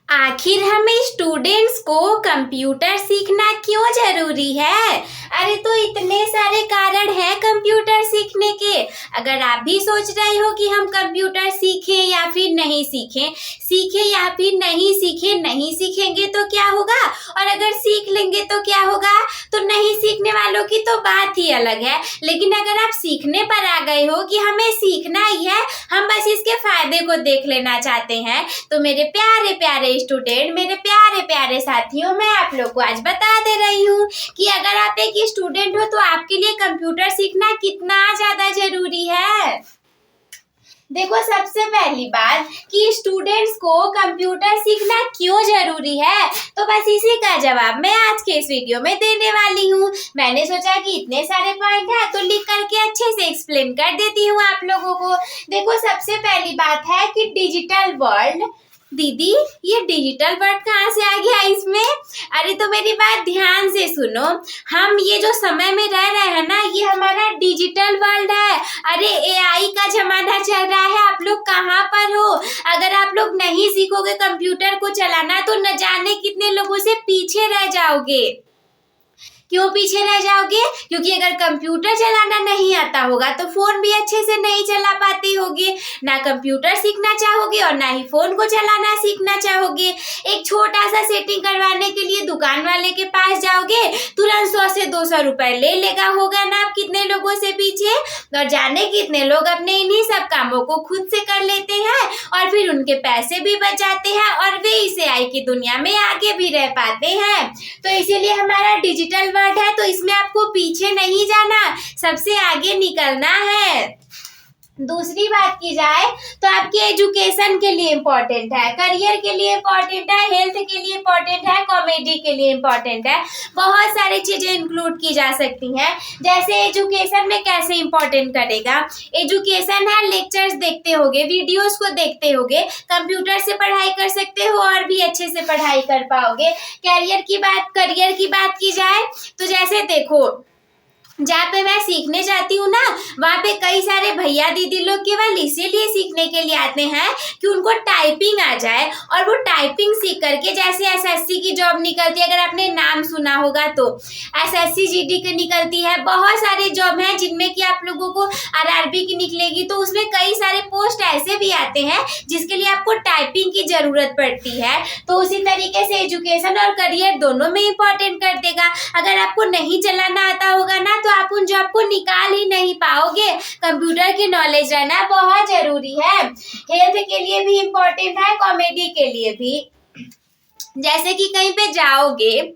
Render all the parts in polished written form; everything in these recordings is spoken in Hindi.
आखिर हमें स्टूडेंट्स को कंप्यूटर सीखना क्यों जरूरी है? अरे तो इतने सारे कारण हैं कंप्यूटर सीखने के। अगर आप भी सोच रहे हो कि हम कंप्यूटर सीखें या फिर नहीं सीखें, नहीं सीखेंगे तो क्या होगा, और अगर सीख लेंगे तो क्या होगा। तो नहीं सीखने वालों की तो बात ही अलग है, लेकिन अगर आप सीखने पर आ गए हो कि हमें सीखना ही है, हम बस इसके फायदे को देख लेना चाहते हैं, तो मेरे प्यारे प्यारे स्टूडेंट, मेरे प्यारे प्यारे साथियों, मैं आप लोग को आज बता दे रही हूँ कि अगर आप एक स्टूडेंट हो तो आपके लिए कंप्यूटर सीखना कितना ज्यादा जरूरी है। देखो, सबसे पहली बात कि स्टूडेंट्स को कंप्यूटर सीखना क्यों जरूरी है, तो बस इसी का जवाब मैं आज के इस वीडियो में देने वाली हूँ। मैंने सोचा कि इतने सारे पॉइंट हैं तो लिख करके अच्छे से एक्सप्लेन कर देती हूँ आप लोगों को। देखो, सबसे पहली बात है कि डिजिटल वर्ल्ड। दीदी, ये डिजिटल वर्ड कहाँ से आ गया इसमें? अरे तो मेरी बात ध्यान से सुनो। हम ये जो समय में रह रहे हैं ना, ये हमारा डिजिटल वर्ल्ड है। अरे एआई का जमाना चल रहा है, आप लोग कहाँ पर हो? अगर आप लोग नहीं सीखोगे कंप्यूटर को चलाना तो न जाने कितने लोगों से पीछे रह जाओगे। क्यों पीछे रह जाओगे? क्योंकि अगर कंप्यूटर चलाना नहीं आता होगा तो फोन भी अच्छे से नहीं चला पाते होगे। ना कंप्यूटर सीखना चाहोगे और ना ही फोन को चलाना सीखना चाहोगे। एक छोटा सा सेटिंग करवाने के लिए दुकान वाले के पास जाओगे, तुरंत 100 से 200 रुपए ले लेगा। होगा ना आप कितने लोगों से पीछे? और जाने कितने लोग अपने इन्हीं सब कामों को खुद से कर लेते हैं और फिर उनके पैसे भी बच जाते हैं और वे इस एआई की दुनिया में आगे भी रह पाते हैं। तो इसीलिए हमारा डिजिटल है, तो इसमें आपको पीछे नहीं जाना, सबसे आगे निकलना है। दूसरी बात की जाए तो आपके एजुकेशन के लिए इम्पोर्टेंट है, करियर के लिए इम्पोर्टेंट है, हेल्थ के लिए इम्पोर्टेंट है, कॉमेडी के लिए इम्पोर्टेंट है। बहुत सारी चीजें इंक्लूड की जा सकती हैं। जैसे एजुकेशन में कैसे इम्पोर्टेंट करेगा? एजुकेशन है, लेक्चर्स देखते होगे, वीडियोस को देखते होगे, कंप्यूटर से पढ़ाई कर सकते हो और भी अच्छे से पढ़ाई कर पाओगे। करियर की बात की जाए तो जैसे देखो, जहाँ पे मैं सीखने जाती हूँ ना, वहाँ पे कई सारे भैया दीदी लोग केवल इसीलिए सीखने के लिए आते हैं कि उनको टाइपिंग आ जाए और वो टाइपिंग सीख करके, जैसे एसएससी की जॉब निकलती है, अगर आपने नाम सुना होगा तो एसएससी जीडी की निकलती है। बहुत सारे जॉब हैं जिनमें कि आप लोगों को आरआरबी की निकलेगी, तो उसमें कई सारे पोस्ट ऐसे भी आते हैं जिसके लिए आपको टाइपिंग की जरूरत पड़ती है। तो उसी तरीके से एजुकेशन और करियर दोनों में इम्पोर्टेंट कर देगा। अगर आपको नहीं चलाना आता होगा ना, तो आप उन जॉब को निकाल ही नहीं पाओगे। कंप्यूटर की नॉलेज रहना बहुत जरूरी है। हेल्थ के लिए भी इम्पोर्टेंट है, कॉमेडी के लिए भी। जैसे कि कहीं पे जाओगे,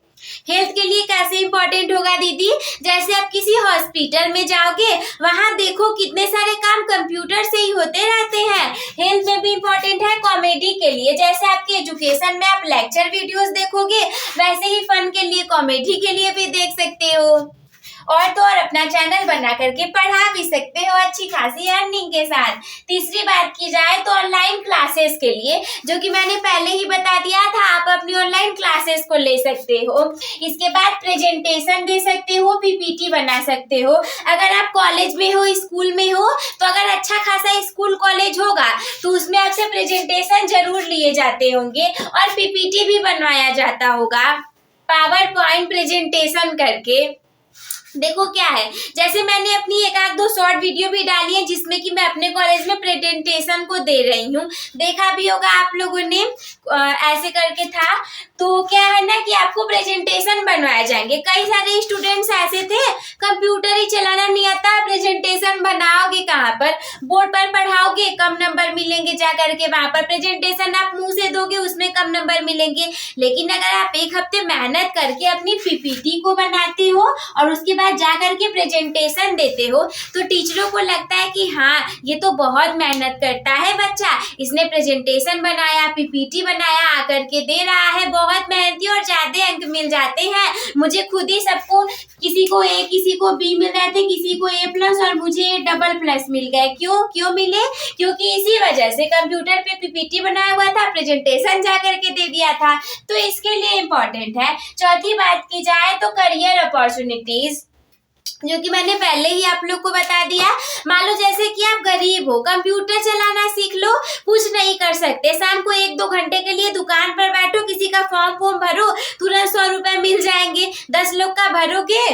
हेल्थ के लिए कैसे इंपॉर्टेंट होगा दीदी? जैसे आप किसी हॉस्पिटल में जाओगे, वहां देखो कितने सारे काम कंप्यूटर से ही होते रहते हैं। हेल्थ में भी इम्पोर्टेंट है, कॉमेडी के लिए। जैसे आपके एजुकेशन में आप लेक्चर वीडियोस देखोगे, वैसे ही फन के लिए, कॉमेडी के लिए भी देख सकते हो। और तो और अपना चैनल बना करके पढ़ा भी सकते हो अच्छी खासी अर्निंग के साथ। तीसरी बात की जाए तो ऑनलाइन क्लासेस के लिए, जो कि मैंने पहले ही बता दिया था, आप अपनी ऑनलाइन क्लासेस को ले सकते हो। इसके बाद प्रेजेंटेशन दे सकते हो, पीपीटी बना सकते हो। अगर आप कॉलेज में हो, स्कूल में हो, तो अगर अच्छा खासा स्कूल कॉलेज होगा तो उसमें आपसे प्रेजेंटेशन जरूर लिए जाते होंगे और पीपीटी भी बनवाया जाता होगा, पावर पॉइंट प्रेजेंटेशन करके। देखो क्या है, जैसे मैंने अपनी एक आध दो शॉर्ट वीडियो भी डाली है जिसमें कि मैं अपने कॉलेज में प्रेजेंटेशन को दे रही हूँ, देखा भी होगा आप लोगों ने। ऐसे करके था। तो क्या है ना कि आपको प्रेजेंटेशन बनवाए जाएंगे। कई सारे स्टूडेंट्स ऐसे थे, कंप्यूटर ही चलाना नहीं आता, प्रेजेंटेशन बनाओगे कहाँ पर? बोर्ड पर पढ़ाओगे, कम नंबर मिलेंगे। जा करके वहां पर प्रेजेंटेशन आप मुंह से दोगे, उसमें कम नंबर मिलेंगे। लेकिन अगर आप एक हफ्ते मेहनत करके अपनी पीपीटी को बनाते हो और उसके बाद जा करके प्रेजेंटेशन देते हो, तो टीचरों को लगता है कि हाँ, ये तो बहुत मेहनत करता है बच्चा, इसने प्रेजेंटेशन बनाया, पीपीटी बनाया, आकर के दे रहा है, बहुत मेहनती, और ज्यादा अंक मिल जाते हैं। मुझे खुद ही सबको, किसी को ए, किसी को बी मिल रहे थे, किसी को A+ और मुझे AA+ मिल गए। क्यों मिले? क्योंकि इसी वजह से कंप्यूटर पे पीपीटी बनाया हुआ था, प्रेजेंटेशन जा करके दे दिया था। तो इसके लिए इम्पोर्टेंट है। चौथी बात की जाए तो करियर अपॉर्चुनिटीज, जो कि मैंने पहले ही आप लोग को बता दिया। मान लो जैसे कि आप गरीब हो, कंप्यूटर चलाना सीख लो, कुछ नहीं कर सकते, शाम को 1-2 घंटे के लिए दुकान पर बैठ का फॉर्म भरो, तुरंत 100 रुपए मिल जाएंगे। 10 लोग का भरोगे,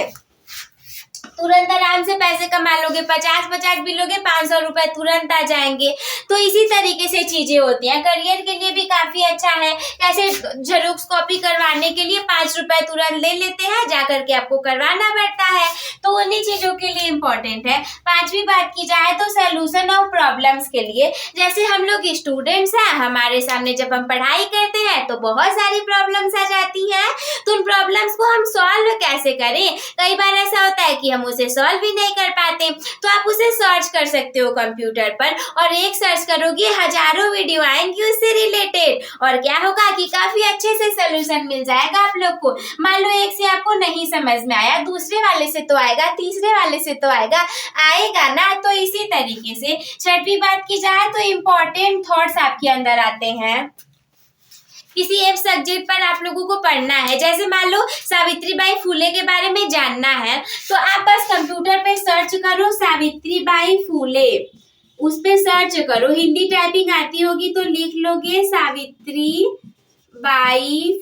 तुरंत आराम से पैसे कमा लोगे। 50 भी लोगे, 500 रुपए तुरंत आ जाएंगे। तो इसी तरीके से चीजें होती हैं। करियर के लिए भी काफी अच्छा है। कैसे जेरोक्स कॉपी करवाने के लिए 5 रुपए तुरंत ले लेते हैं, जाकर के आपको करवाना पड़ता है। तो उन्हीं चीजों के लिए इम्पोर्टेंट है। 5वीं बात की जाए तो सोल्यूशन ऑफ प्रॉब्लम्स के लिए, जैसे हम लोग स्टूडेंट्स हैं, हमारे सामने जब हम पढ़ाई करते हैं तो बहुत सारी प्रॉब्लम्स आ जाती हैं। तो उन प्रॉब्लम्स को हम सॉल्व कैसे करें? कई बार ऐसा होता है कि हम उसे सॉल्व भी नहीं कर पाते, तो आप उसे सर्च कर सकते हो कंप्यूटर पर, और एक सर्च करोगे हजारों वीडियो आएंगी उससे रिलेटेड, और क्या होगा कि काफी अच्छे से सोल्यूशन मिल जाएगा आप लोग को। मान लो एक से आपको नहीं समझ में आया, दूसरे वाले से तो आएगा, तीसरे वाले से तो आएगा ना। तो इसी तरीके से 6वीं बात की जाए तो इम्पोर्टेंट थॉट्स आपके अंदर आते हैं। किसी एक सब्जेक्ट पर आप लोगों को पढ़ना है, जैसे मान लो सावित्रीबाई फूले के बारे में जानना है, तो आप बस कंप्यूटर पे सर्च करो सावित्रीबाई फूले, उस पे सर्च करो। हिंदी टाइपिंग आती होगी तो लिख लोगे सावित्रीबाई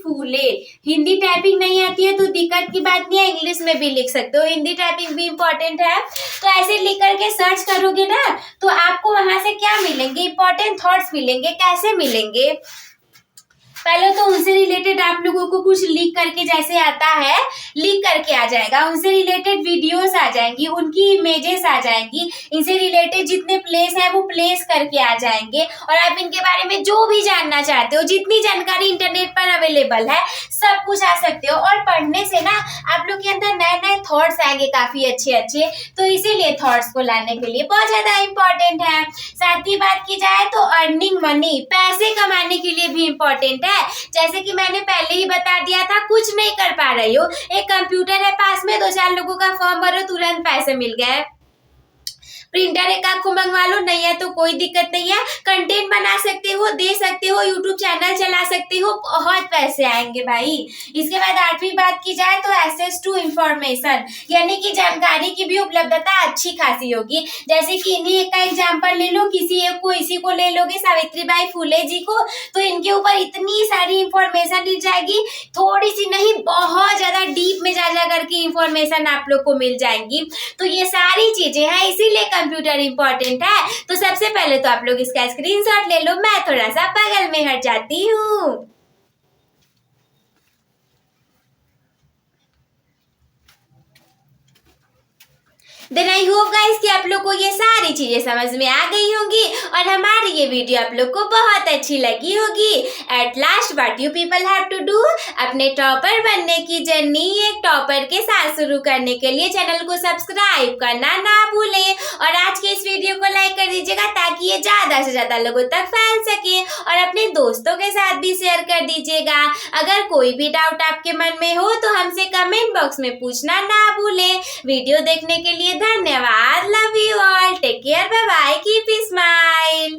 फूले। हिंदी टाइपिंग नहीं आती है तो दिक्कत की बात नहीं है, इंग्लिश में भी लिख सकते हो, हिंदी टाइपिंग भी इम्पोर्टेंट है। तो ऐसे लिख करके सर्च करोगे ना, तो आपको वहां से क्या मिलेंगे? इंपॉर्टेंट थॉट्स मिलेंगे। कैसे मिलेंगे? पहले तो उनसे रिलेटेड आप लोगों को कुछ लिख करके, जैसे आता है लिख करके आ जाएगा, उनसे रिलेटेड वीडियोस आ जाएंगी, उनकी इमेजेस आ जाएंगी, इनसे रिलेटेड जितने प्लेस है वो प्लेस करके आ जाएंगे, और आप इनके बारे में जो भी जानना चाहते हो, जितनी जानकारी इंटरनेट पर अवेलेबल है सब कुछ आ सकते हो। और पढ़ने से ना आप लोग के अंदर नए नए थॉट्स आएंगे काफी अच्छे अच्छे, तो इसीलिए थॉट्स को लाने के लिए बहुत ज्यादा इम्पोर्टेंट है। 7वीं बात की जाए तो अर्निंग मनी, पैसे कमाने के लिए भी इम्पोर्टेंट है। जैसे कि मैंने पहले ही बता दिया था, कुछ नहीं कर पा रही हो, एक कंप्यूटर है पास में, 2-4 लोगों का फॉर्म भरो, तुरंत पैसे मिल गए। प्रिंटर एक आध को मंगवा लो, नहीं है तो कोई दिक्कत नहीं है, कंटेंट बना सकते हो, दे सकते हो, यूट्यूब चैनल चला सकते हो, बहुत पैसे आएंगे भाई। इसके बाद 8वीं बात की जाए तो एक्सेस टू इंफॉर्मेशन, यानी कि जानकारी की भी उपलब्धता अच्छी खासी होगी। जैसे कि इन्हीं एक का एग्जाम्पल ले लो, किसी एक को, इसी को ले लोगे सावित्रीबाई फूले जी को, तो इनके ऊपर इतनी सारी इंफॉर्मेशन मिल जाएगी, थोड़ी सी नहीं बहुत ज्यादा डीप में जा करके इंफॉर्मेशन आप लोग को मिल जाएंगी। तो ये सारी चीजें हैं, इसीलिए कंप्यूटर इंपॉर्टेंट है। तो सबसे पहले तो आप लोग इसका स्क्रीनशॉट ले लो, मैं थोड़ा सा बगल में हट जाती हूँ। देन आई होप गाइस कि आप लोग को ये सारी चीजें समझ में आ गई होंगी और हमारी ये वीडियो आप लोग को बहुत अच्छी लगी होगी। At last what you people have to do, अपने टॉपर बनने की जर्नी एक टॉपर के साथ शुरू करने के लिए चैनल को सब्सक्राइब करना ना भूलें, और आज के इस वीडियो को लाइक कर दीजिएगा ताकि ये ज्यादा से ज्यादा लोगों तक फैल सके, और अपने दोस्तों के साथ भी शेयर कर दीजिएगा। अगर कोई भी डाउट आपके मन में हो तो हमसे कमेंट बॉक्स में पूछना ना भूलें। वीडियो देखने के लिए धन्यवाद। Love you all, take care, bye bye, keep smile.